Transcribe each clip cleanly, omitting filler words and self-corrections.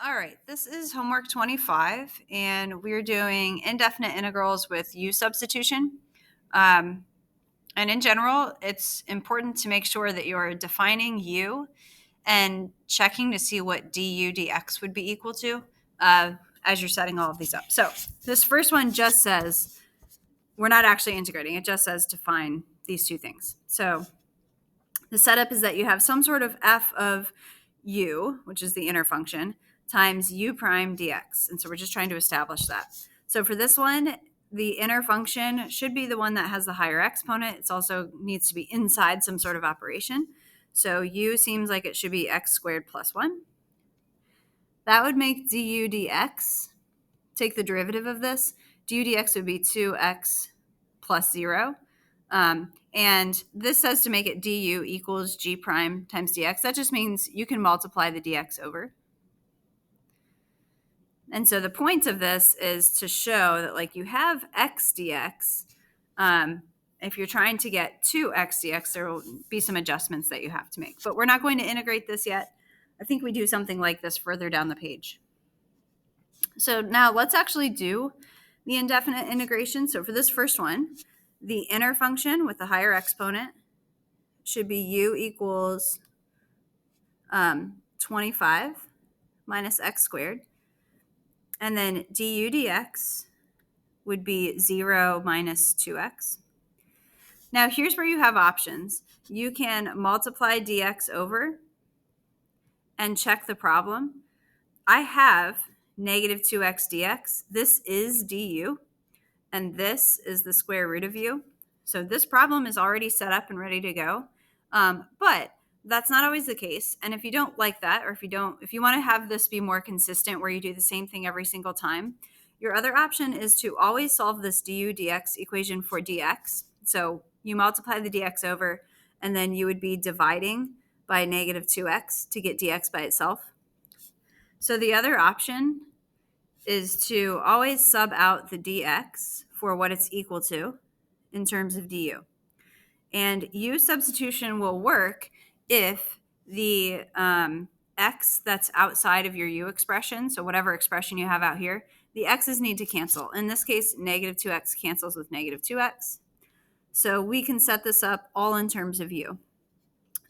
All right, this is homework 25, and we're doing indefinite integrals with u substitution. Um, and in general, it's important to make sure that you're defining u and checking to see what du dx would be equal to as you're setting all of these up. So this first one just says, we're not actually integrating, it just says define these two things. So the setup is that you have some sort of f of u, which is the inner function, times u prime dx. And so we're just trying to establish that. So for this one, the inner function should be the one that has the higher exponent. It also needs to be inside some sort of operation. So u seems like it should be x squared plus 1. That would make du dx, take the derivative of this, du dx would be 2x plus 0. And this says to make it du equals g prime times dx. That just means you can multiply the dx over. And so the point of this is to show that, like, you have x dx. If you're trying to get 2x dx, there will be some adjustments that you have to make. But we're not going to integrate this yet. I think we do something like this further down the page. So now let's actually do the indefinite integration. So for this first one, the inner function with the higher exponent should be u equals 25 minus x squared. And then du dx would be 0 minus 2x. Now here's where you have options. You can multiply dx over and check the problem. I have negative 2x dx. This is du, and this is the square root of u. So this problem is already set up and ready to go. But that's not always the case. And if you don't like that, or if you want to have this be more consistent where you do the same thing every single time, your other option is to always solve this du dx equation for dx. So you multiply the dx over, and then you would be dividing by negative 2x to get dx by itself. So the other option is to always sub out the dx for what it's equal to in terms of du. And u substitution will work if the x that's outside of your u expression, so whatever expression you have out here, the x's need to cancel. In this case, negative 2x cancels with negative 2x. So we can set this up all in terms of u.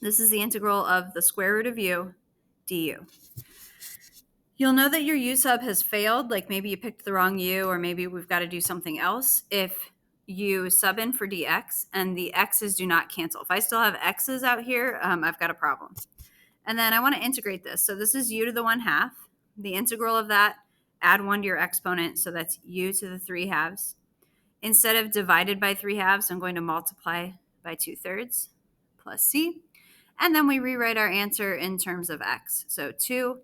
This is the integral of the square root of u du. You'll know that your u sub has failed, like maybe you picked the wrong u, or maybe we've got to do something else, if you sub in for dx and the x's do not cancel. If I still have x's out here, I've got a problem. And then I want to integrate this. So this is u to the 1/2. The integral of that, add 1 to your exponent, so that's u to the 3/2. Instead of divided by 3/2, I'm going to multiply by 2/3 plus c. And then we rewrite our answer in terms of x. So 2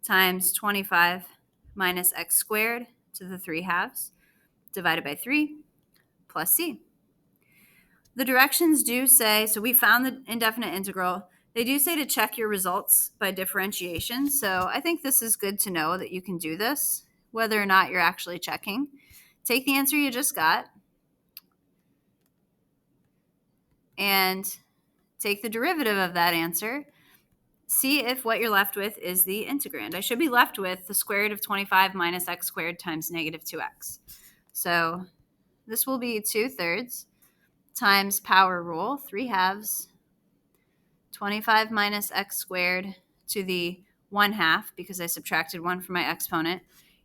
times 25 minus x squared to the 3/2 divided by 3 plus c. The directions do say, so we found the indefinite integral. They do say to check your results by differentiation. So I think this is good to know that you can do this, whether or not you're actually checking. Take the answer you just got and take the derivative of that answer. See if what you're left with is the integrand. I should be left with the square root of 25 minus x squared times negative 2x. So this will be 2/3 times power rule, 3/2, 25 minus x squared to the 1/2, because I subtracted 1 from my exponent.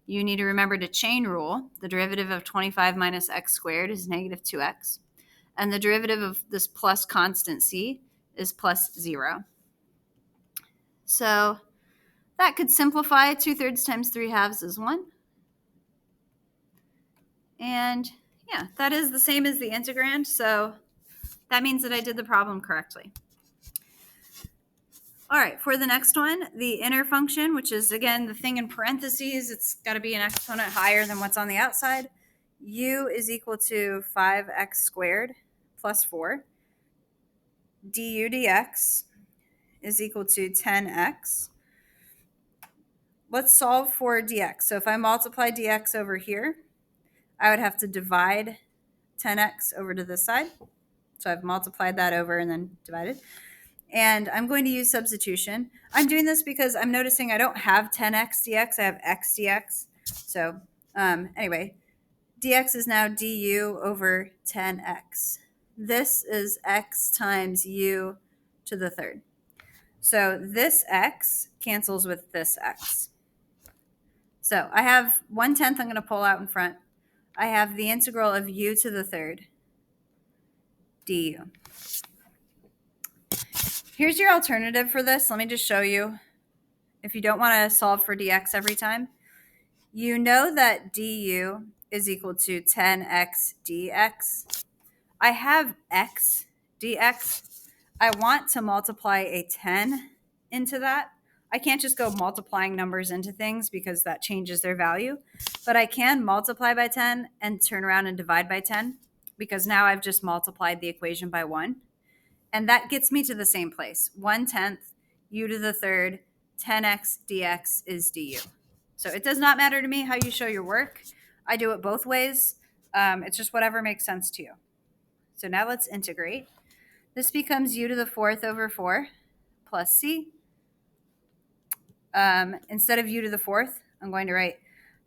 You need to remember to chain rule. The derivative of 25 minus x squared is negative 2x. And the derivative of this plus constant c is plus 0. So that could simplify. 2/3 times 3/2 is 1. And yeah, that is the same as the integrand. So that means that I did the problem correctly. All right, for the next one, the inner function, which is, again, the thing in parentheses, it's got to be an exponent higher than what's on the outside. U is equal to 5x squared plus 4. Du dx is equal to 10x. Let's solve for dx. So if I multiply dx over here, I would have to divide 10x over to this side. So I've multiplied that over and then divided. And I'm going to use substitution. I'm doing this because I'm noticing I don't have 10x dx, I have x dx. So anyway, dx is now du over 10x. This is x times u to the third. So this x cancels with this x. So I have 1/10 I'm going to pull out in front. I have the integral of u to the third du. Here's your alternative for this. Let me just show you. If you don't want to solve for dx every time, you know that du is equal to 10x dx. I have x dx. I want to multiply a 10 into that. I can't just go multiplying numbers into things because that changes their value, but I can multiply by 10 and turn around and divide by 10 because now I've just multiplied the equation by 1. And that gets me to the same place. 1/10 u to the third 10x dx is du. So it does not matter to me how you show your work. I do it both ways. It's just whatever makes sense to you. So now let's integrate. This becomes u to the fourth over 4 plus c. Instead of u to the fourth, I'm going to write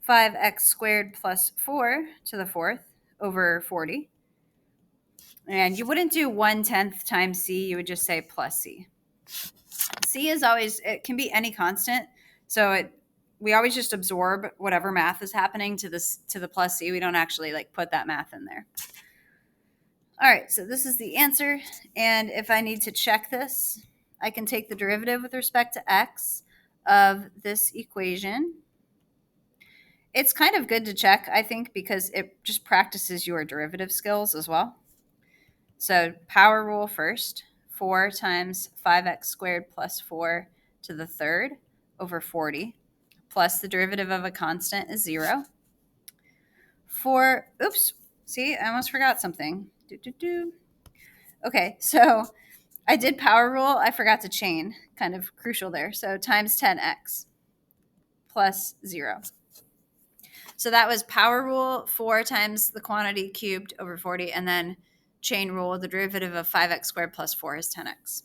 5x squared plus 4 to the fourth over 40. And you wouldn't do 1/10 times c, you would just say plus c. C is always, it can be any constant. So we always just absorb whatever math is happening to the plus c. We don't actually like put that math in there. All right, so this is the answer. And if I need to check this, I can take the derivative with respect to x of this equation. It's kind of good to check, I think, because it just practices your derivative skills as well. So power rule first. 4 times 5x squared plus 4 to the third over 40, plus the derivative of a constant is 0. Oops, see, I almost forgot something. Okay, so I did power rule. I forgot to chain, kind of crucial there. So times 10x plus 0. So that was power rule, 4 times the quantity cubed over 40, and then chain rule, the derivative of 5x squared plus 4 is 10x.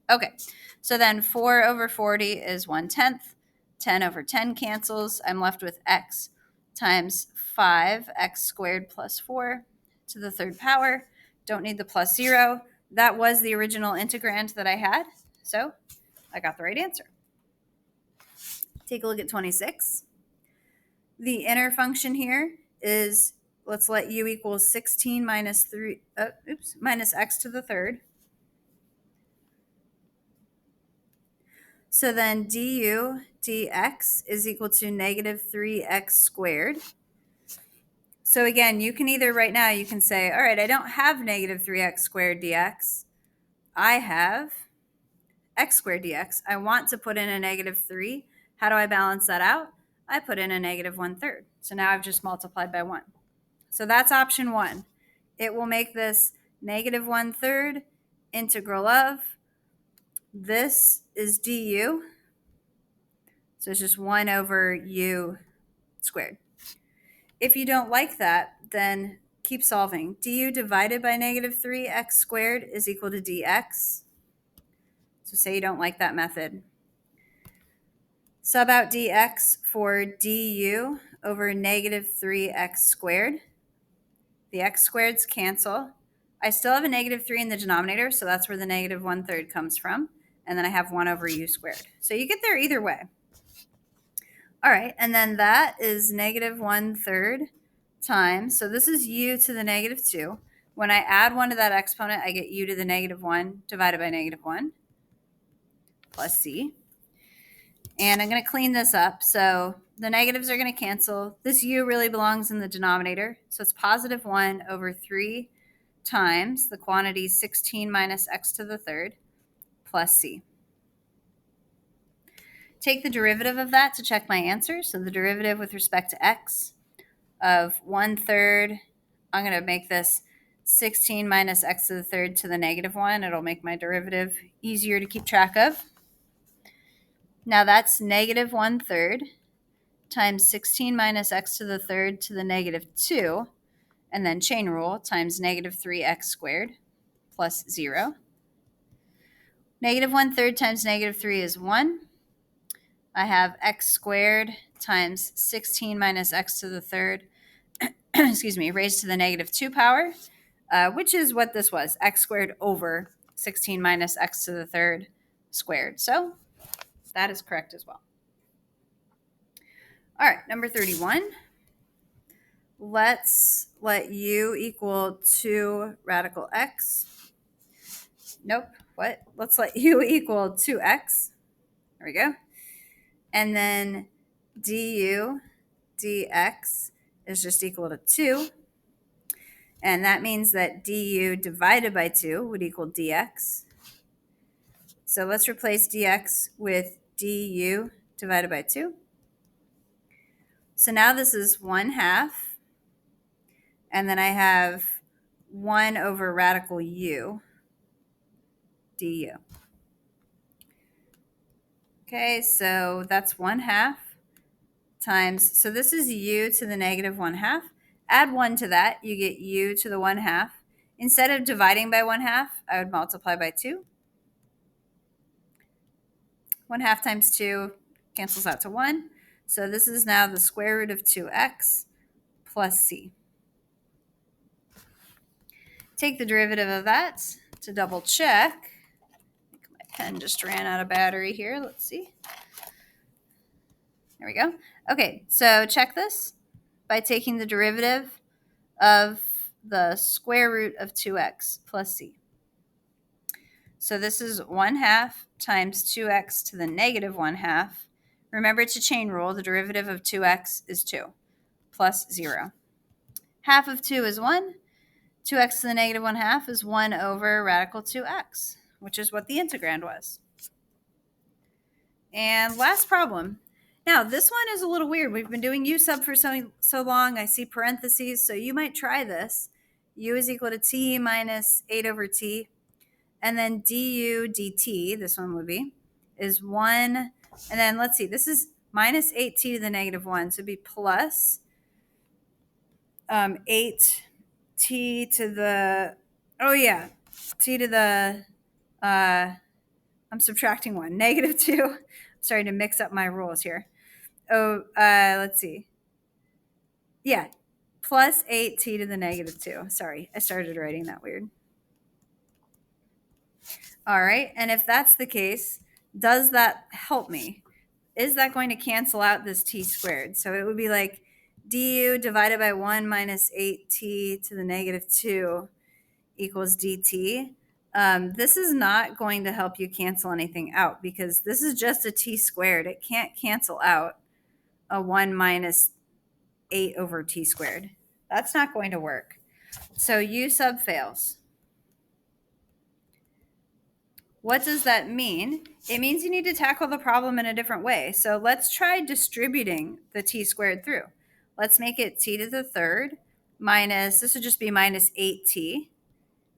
Okay, so then 4 over 40 is 1/10. 10 over 10 cancels. I'm left with x times 5x squared plus 4 to the third power. Don't need the plus 0. That was the original integrand that I had, so I got the right answer. Take a look at 26. The inner function here is, let's let u equal 16 minus x to the third. So then du dx is equal to negative 3x squared. So again, you can either right now, you can say, all right, I don't have negative 3x squared dx. I have x squared dx. I want to put in a negative 3. How do I balance that out? I put in a negative 1/3. So now I've just multiplied by 1. So that's option 1. It will make this negative 1/3 integral of, this is du. So it's just 1 over u squared. If you don't like that, then keep solving. Du divided by negative 3x squared is equal to dx. So say you don't like that method. Sub out dx for du over negative 3x squared. The x squareds cancel. I still have a negative 3 in the denominator, so that's where the negative 1/3 comes from. And then I have 1 over u squared. So you get there either way. All right, and then that is negative 1/3 times, so this is u to the negative 2. When I add 1 to that exponent, I get u to the negative 1 divided by negative 1 plus c. And I'm going to clean this up. So the negatives are going to cancel. This u really belongs in the denominator. So it's positive 1 over 3 times the quantity 16 minus x to the third plus c. Take the derivative of that to check my answer. So the derivative with respect to x of 1/3, I'm going to make this 16 minus x to the third to the negative 1. It'll make my derivative easier to keep track of. Now that's negative 1/3 times 16 minus x to the third to the negative 2, and then chain rule times negative 3x squared plus 0. Negative 1/3 times negative 3 is 1. I have x squared times 16 minus x to the third, excuse me, raised to the negative 2 power, which is what this was, x squared over 16 minus x to the third squared. So that is correct as well. All right, number 31. Let's let u equal 2 radical x. Nope, what? Let's let u equal 2x. There we go. And then du dx is just equal to 2. And that means that du divided by 2 would equal dx. So let's replace dx with du divided by 2. So now this is 1/2. And then I have 1 over radical u du. Okay, so that's 1/2 times, so this is u to the negative 1/2. Add 1 to that, you get u to the 1/2. Instead of dividing by 1/2, I would multiply by 2. 1/2 times 2 cancels out to 1. So this is now the square root of 2x plus c. Take the derivative of that to double check. I think my pen just ran out of battery here. Let's see. There we go. Okay, so check this by taking the derivative of the square root of 2x plus c. So this is 1/2 times 2x to the negative 1/2. Remember to chain rule, the derivative of 2x is 2 plus 0. Half of 2 is 1. 2x to the negative 1/2 is 1 over radical 2x, which is what the integrand was. And last problem. Now, this one is a little weird. We've been doing u sub for so long. I see parentheses, so you might try this. U is equal to t minus 8 over t. And then du dt, this one would be, is 1. And then let's see, this is minus 8t to the negative 1. So it'd be plus 8t to the, t to the, I'm subtracting 1, negative 2. I'm starting to mix up my rules here. Let's see. Yeah, plus 8t to the negative 2. Sorry, I started writing that weird. All right, and if that's the case, does that help me? Is that going to cancel out this t squared? So it would be like du divided by 1 minus 8t to the negative 2 equals dt. This is not going to help you cancel anything out because this is just a t squared. It can't cancel out a 1 minus 8 over t squared. That's not going to work. So u sub fails. What does that mean? It means you need to tackle the problem in a different way. So let's try distributing the t squared through. Let's make it t to the third minus, this would just be minus 8t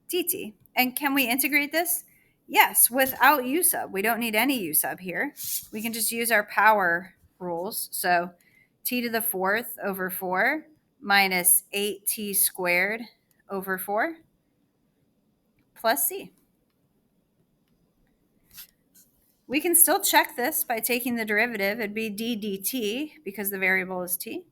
dt. And can we integrate this? Yes, without u sub. We don't need any u sub here. We can just use our power rules. So t to the fourth over 4 minus 8t squared over 4 plus c. We can still check this by taking the derivative. It'd be d dt because the variable is t.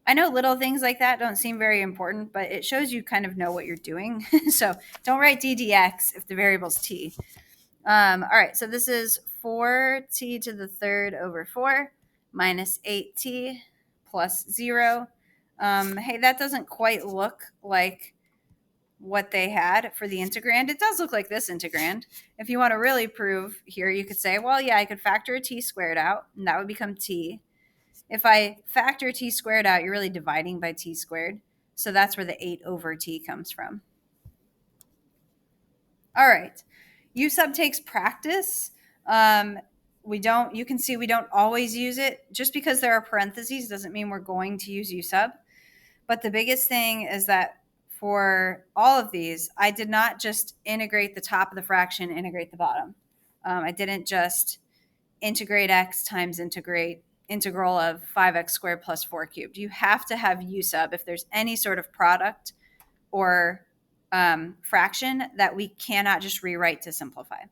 I know little things like that don't seem very important, but it shows you kind of know what you're doing. So don't write d dx if the variable's t. All right, so this is 4t to the third over 4 minus 8t plus 0. Hey, that doesn't quite look like what they had for the integrand. It does look like this integrand. If you want to really prove here, you could say, well, yeah, I could factor a t squared out, and that would become t. If I factor t squared out, you're really dividing by t squared. So that's where the 8 over t comes from. All right. U sub takes practice. You can see we don't always use it. Just because there are parentheses doesn't mean we're going to use U sub. But the biggest thing is that for all of these, I did not just integrate the top of the fraction, integrate the bottom. I didn't just integrate x times integral of 5x squared plus 4 cubed. You have to have u sub if there's any sort of product or fraction that we cannot just rewrite to simplify.